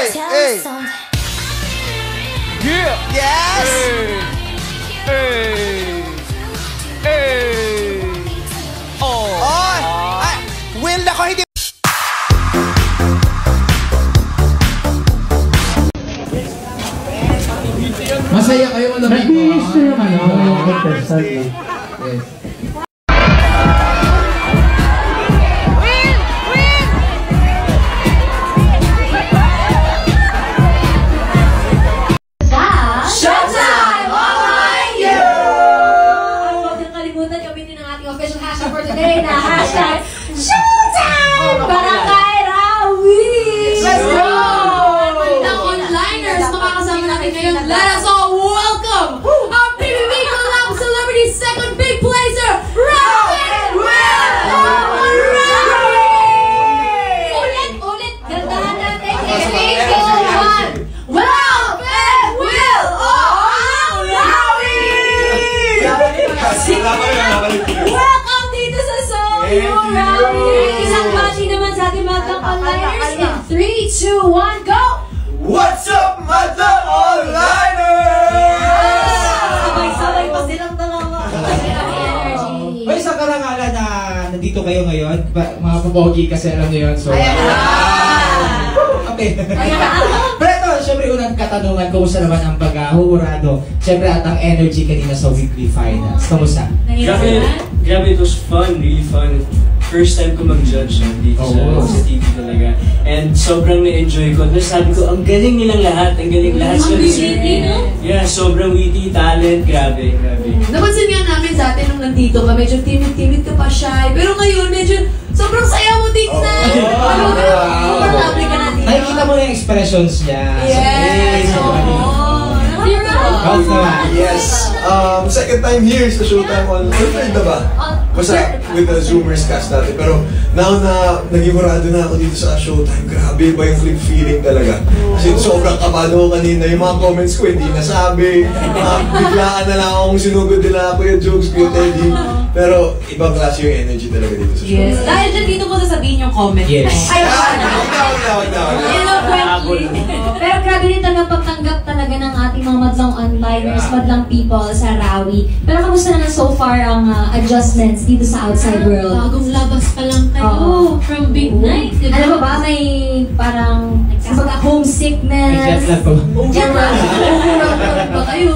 Hey! Yeah! Yes! Hey! Hey! Oh! Ay! Will ako hindi... Masaya kayo na big ko. Nag-i-issue yung yung contestant. Yes. Showtime! Online you! Huwag kang kalimutan gamitin ang ating official hashtag for today na hashtag Showtime! Barangay Rawi! Let's go! Ng onliners, makakasama natin ngayon. Let us all welcome our PBB Collab Celebrity Second Big Placer, Robin Will! Ulit! Gandahan natin. Episode 1! Robin Will! Welcome dito sa Soyo, Rawi! Isang bashi naman sa ating mga onliners. In 3, 2, 1, go! What's up, Madam Onliners? Sabay-sabay pa silang dalawa. Energy. May isang karangalan na nandito kayo ngayon. Mga pupogi kasi alam niyo yun. So, okay. Pero ito, syempre unang katanungan, kumusta naman ang pag-ahurado? Syempre at ang energy kanina sa weekly finals. Kumusta? Grabe, it was fun, really fun. First time ko mag-judge dito sa TV talaga. And sobrang na-enjoy ko. Tapos sabi ko, ang galing nilang lahat. Ang galing lahat. Yeah, sobrang witty, talent. Grabe. Napansin nga namin dati nung nandito ka, medyo timid ka pa shy. Pero ngayon, medyo sobrang saya mo tignan. Komportable ka na dito. Nakikita mo na yung expressions niya. Yes! Yes. Second time here sa Showtime on third na ba? Basta with the Zoomers cast natin. Pero now na naging hurado na ako dito sa Showtime, grabe ba yung feeling talaga? Kasi sobrang kabado ko kanina. Yung mga comments ko hindi nasabi. Biglaan na lang akong sinugod nila ako yung jokes ko, Teddy. Pero ibang klase yung energy talaga dito sa Showtime. Yes. Dahil dyan dito ko sasabihin yung comment. Yes. Ay, Wag na. pero grabe din talaga pagtanggap talaga ng ating mga madlang onliners, madlang people sa Rawi. Pero kamusta naman so far ang adjustments dito sa outside world? Bagong labas pa lang kayo from Big Night, diba? Ano ba may parang homesickness? Overwhelmed ba kayo?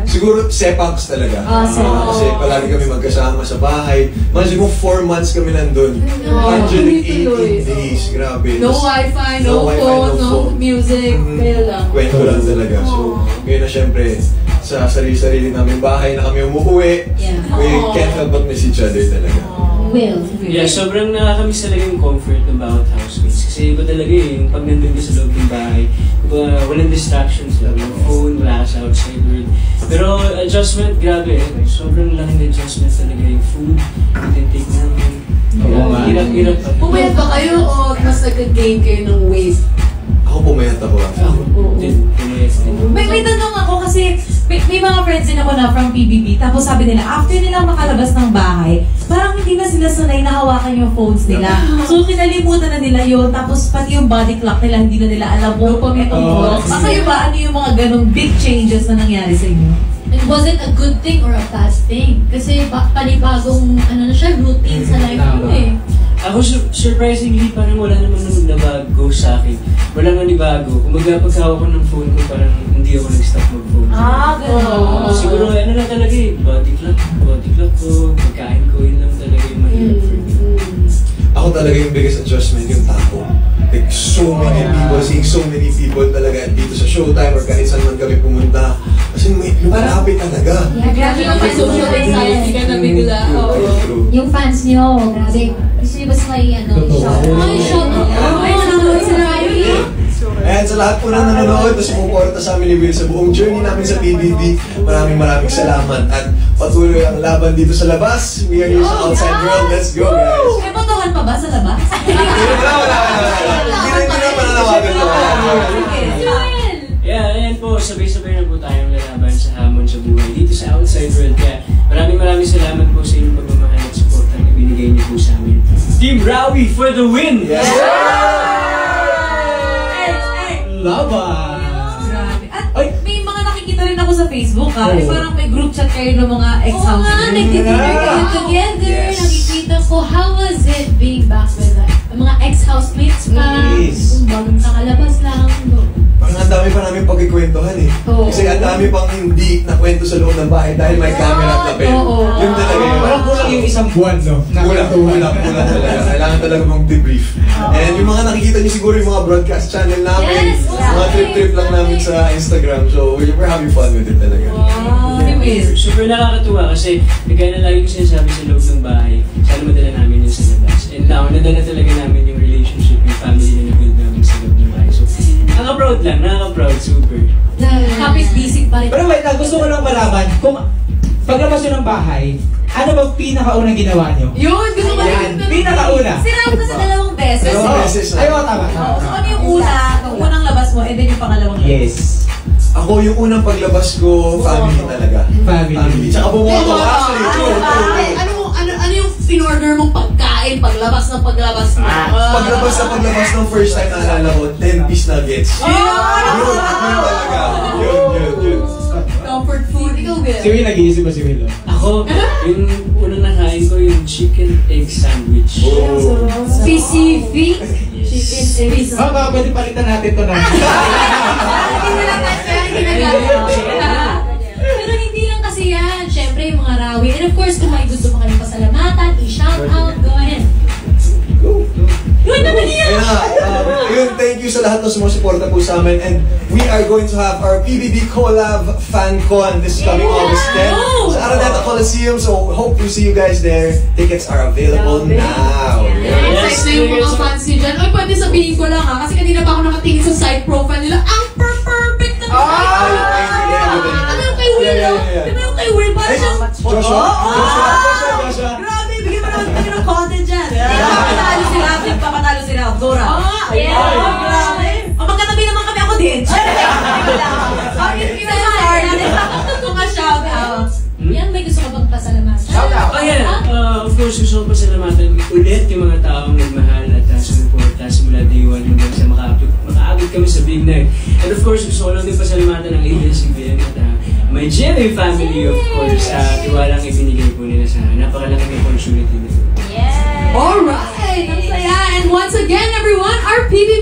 Siguro sepaps talaga. Sepaps. Kasi palagi kami magkasama sa bahay. Mansin mo 4 months kami nandun. 118 days. Grabe. No wifi, no phone, no music. Kaya lang. Kwento lang talaga. So, ngayon na syempre, sa sarili-sarili namin bahay na kami umuwi. We can't help but miss each other talaga. Will. Yeah, sobrang nakakamiss talaga yung comfort ng bawat housemates. Kasi iba talaga yung pag nandun ka sa loob ng bahay, walang distractions lang. Yung phone, wala ka sa outside world. Pero adjustment, grabe. Sobrang laking adjustment talaga yung food, yung intake namin. Hirap. Pumayat ba kayo o mas nag-gain kayo ng weight? Ako pumayat ako. May tanong ako kasi may mga friends din ako na from PBB. Tapos sabi nila, after nila makalabas ng bahay, parang hindi na sila sanay na hawakan yung phones nila. So kinalimutan na nila yun. Tapos pati yung body clock nila, hindi na nila alam kung pamitong kayo ba, ano yung mga ganong big changes na nangyari sa inyo? And was it a good thing or a bad thing? Kasi panibagong routine sa life mo eh. Ako surprisingly, parang wala naman nung nabago sa akin. Walang nanibago. Kumbaga pagkahawak ko ng phone ko, parang hindi ako nag-stop mag-phone. Gano'n. Siguro ano lang talaga body clock ko, pagkain ko, yun lang talaga yung mahirap for me. Ako talaga yung biggest adjustment yung tako. Like so many people, seeing so many people talaga dito sa Showtime or kahit saan man kami pumunta. Kasi may lumalapit talaga. Grabe yung social anxiety ka na bigla. Yung fans nyo, grabe. Gusto nyo ba sa may shout? Ay, shout out! Ay, nanonood sa Rawi. And sa lahat po na nanonood na sumuporta sa amin ni Will sa buong journey namin sa PBB, maraming salamat at patuloy ang laban dito sa labas. We are here sa outside world. Let's go, guys! May botohan pa ba sa labas? Wala. Hindi na pananawagan ko. Yeah, ayan po, sabay-sabay na po tayong lalaban sa hamon sa buhay dito sa outside world. Kaya maraming salamat po sa inyong pagmamahal at support na ibinigay niyo po sa amin. Team Rawi for the win! Yes! laban. Grabe. At Ay. may mga nakikita rin ako sa Facebook ha. Oo. Parang may group chat kayo ng mga Oo nga, ex-housemates. nagdi-dinner kayo together. Yes. Nakikita ko, how was it being back with mga ex-housemates pa? Yes. Kung bagong kakalabas lang. Parang ang dami pa namin pagkikwentuhan eh. Oo. Kasi ang dami pang hindi na kwento sa loob ng bahay dahil may camera at lapel. Oo. Yun talaga yun. Parang kulang yung isang buwan, no? Kulang talaga. Kailangan talaga mag-debrief. And yung mga nakikita niyo siguro yung mga broadcast channel namin. Yes, Mga trip-trip lang namin sa Instagram. So, we're having fun with it talaga. Wow. Anyways. Super nakakatuwa kasi kagaya na lagi ko sinasabi sa loob ng bahay, sana madala namin yun sa labas. And now, nadala talaga namin yung relationship, yung family na nag-build namin sa loob ng bahay. So, nakaka-proud lang, nakaka-proud, super. Kapit bisig pa rin. Pero wait, gusto ko lang malaman, kung paglabas nyo ng bahay, ano bang pinakaunang ginawa nyo? Yun, gusto ko Yan, pinakauna. Sinama ka sa dalawang beses. Dalawang beses na. Ay, oo, tama. Oo, so ano yung unang labas mo, and then yung pangalawang labas? Yes. Ako, yung unang paglabas ko, family talaga. Family. Tsaka bumoto, actually. True. Ano yung in-order mong pagkain paglabas mo? Paglabas ng first time naalala ko, 10-piece nuggets. Yun talaga. Yun. Comfort food. Ikaw, Will. Si Will, nag-iisip ba si Will? Ako, yung unang nakain ko yung chicken egg sandwich. Specific. Yes. Baka pwede palitan natin ito na. Pero hindi lang kasi yan. Siyempre, yung mga rawi. And of course, kung may gusto mo kayong pasalamatan, i-shout out, go ahead. Yun naman yan! Yun, thank you sa lahat ng sumusuporta po sa amin. And we are going to have our PBB Collab Fan Con this coming August 10 sa Araneta Coliseum. So hope to see you guys there. Tickets are available now. Yes, Yes, yung mga fans nyo dyan. Ay, pwede sabihin ko lang ha. Kasi kanina pa ako nakatingin sa side profile nila. Ang perfect na Ano yung kay Will? Diba yung kay Will? Parang siyang... Joshua. Grabe, bigyan mo naman kami ng content dyan. Papatalo si Ralph, papatalo si Ralph. Go Ralph. Grabe. Magkatabi naman kami ako din. Mga shout out. Yan, may gusto ka bang pasalamatan? Oh yeah, of course gusto ko pasalamatan ulit yung mga taong nagmahal at sumuporta simula day 1 hanggang sa makaabot kami sa big night. And of course gusto ko lang din pasalamatan ang ABS-CBN at my GMA family of course sa tiwalang ibinigay po nila sa napakalaking opportunity nito. Yes! Alright! Ang saya! And once again everyone, our PBB